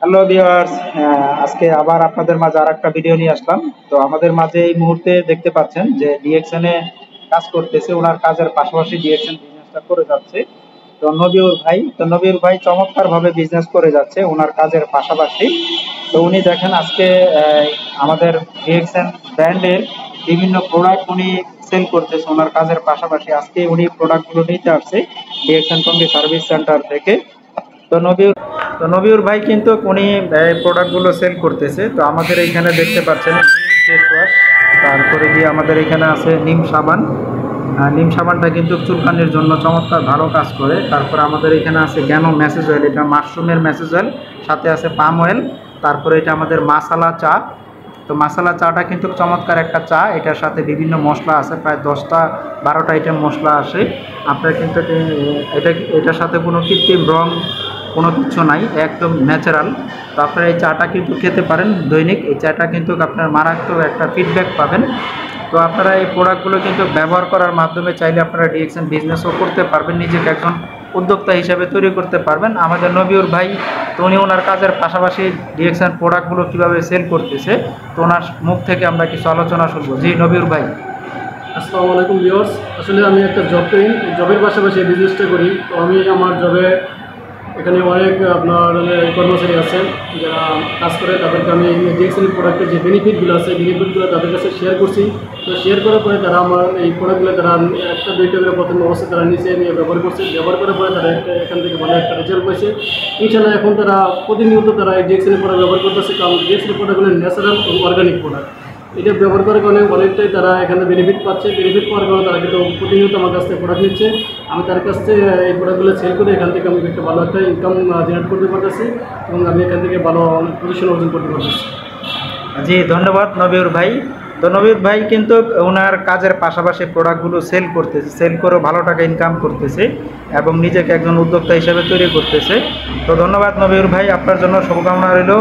Hello viewers, আজকে আবার আপনাদের মাঝে আরেকটা ভিডিও নিয়ে আসলাম। তো আমাদের মাঝে এই মুহূর্তে দেখতে পাচ্ছেন যে ডিএকশন এ কাজ করতেছে, ওনার কাজের পাশাপাশি ডিএকশন বিজনেসটা করে যাচ্ছে। তো নবীর ভাই চমৎকার ভাবে বিজনেস করে যাচ্ছে ওনার কাজের পাশাপাশি। তো উনি দেখেন আজকে আমাদের ডিএকশন ব্র্যান্ডের বিভিন্ন প্রোডাক্ট উনি সেল করতেছে ওনার কাজের পাশাপাশি। আজকে উনি প্রোডাক্টগুলো নিতে আসছে ডিএকশন টঙ্গী সার্ভিস সেন্টার থেকে। তো নবিউর ভাই কিন্তু উনি এই প্রোডাক্টগুলো সেল করতেছে। তো আমাদের এইখানে দেখতে পাচ্ছেন ফেস ওয়াশ, তারপরে দিয়ে আমাদের এখানে আছে নিম সাবান। নিম সাবানটা কিন্তু চুলকানির জন্য চমৎকার ভালো কাজ করে। তারপরে আমাদের এখানে আছে জ্ঞানো ম্যাসেজ অয়েল, এটা মাশরুমের ম্যাসেজ অয়েল, সাথে আছে পাম অয়েল। তারপরে এটা আমাদের মাসালা চা। তো মাসালা চাটা কিন্তু চমৎকার একটা চা, এটার সাথে বিভিন্ন মশলা আছে, প্রায় 10টা 12টা আইটেম মশলা আসে। আপনার কিন্তু এটার সাথে কোনো কৃত্রিম রং কোনো কিছু নাই, একদম ন্যাচারাল। তো আপনারা এই চাটা কিন্তু খেতে পারেন দৈনিক। এই চাটা কিন্তু আপনার মারাত্মক একটা ফিডব্যাক পাবেন। তো আপনারা এই প্রোডাক্টগুলো কিন্তু ব্যবহার করার মাধ্যমে চাইলে আপনারা ডিএকশন বিজনেসও করতে পারবেন, নিজেকে একজন উদ্যোক্তা হিসেবে তৈরি করতে পারবেন। আমাদের নবীর ভাই, তো উনি ওনার কাজের পাশাপাশি ডিএকশন প্রোডাক্টগুলো কীভাবে সেল করতেছে, তো ওনার মুখ থেকে আমরা কিছু আলোচনা শুনবো। জি নবীর ভাই। আসসালামু আলাইকুম ভিউয়ার্স। আসলে আমি একটা জব করি, জবের পাশাপাশি এই বিজনেসটা করি। তো আমি আমার জবে এখানে অনেক আপনার কর্মচারী আছেন যারা কাজ করে, তাদেরকে আমি ডিএক্সএল প্রোডাক্টের যে বেনিফিটগুলো আছে বেনিফিটগুলো তাদের কাছে শেয়ার করছি। তো শেয়ার করার পরে তারা আমার এই প্রোডাক্টগুলো তারা একটা দুইটা করে প্রথম অবস্থায় তারা নিচে নিয়ে ব্যবহার করছে। ব্যবহার করার পরে তারা এখান থেকে ভালো একটা রেজাল্ট পেয়েছে। ইনশাআল্লাহ এখন তারা প্রতিনিয়ত তারা এই ডিএক্সএল প্রোডাক্ট ব্যবহার করতেছে, কারণ ডিএক্সএল প্রোডাক্টগুলো ন্যাচারাল ও অর্গানিক প্রোডাক্ট। এটা ব্যবহার করার কারণে অনেকটাই তারা এখানে বেনিফিট পাচ্ছে। বেনিফিট পাওয়ার কারণে তারা কিন্তু প্রতিনিয়ত আমার কাছ থেকে প্রোডাক্ট নিচ্ছে। আমি তার কাছ থেকে এই প্রোডাক্টগুলো সেল করে এখান থেকে আমি একটা ভালো একটা ইনকাম জেনারেট করতে পারতেছি এবং আমি এখান থেকে ভালো পজিশন অর্জন করতে পারতেছি। জি ধন্যবাদ নবীর ভাই। তো নবীর ভাই কিন্তু ওনার কাজের পাশাপাশি প্রোডাক্টগুলো সেল করতেছে, সেল করেও ভালো টাকা ইনকাম করতেছে এবং নিজেকে একজন উদ্যোক্তা হিসেবে তৈরি করতেছে। তো ধন্যবাদ নবীর ভাই, আপনার জন্য শুভকামনা রইল।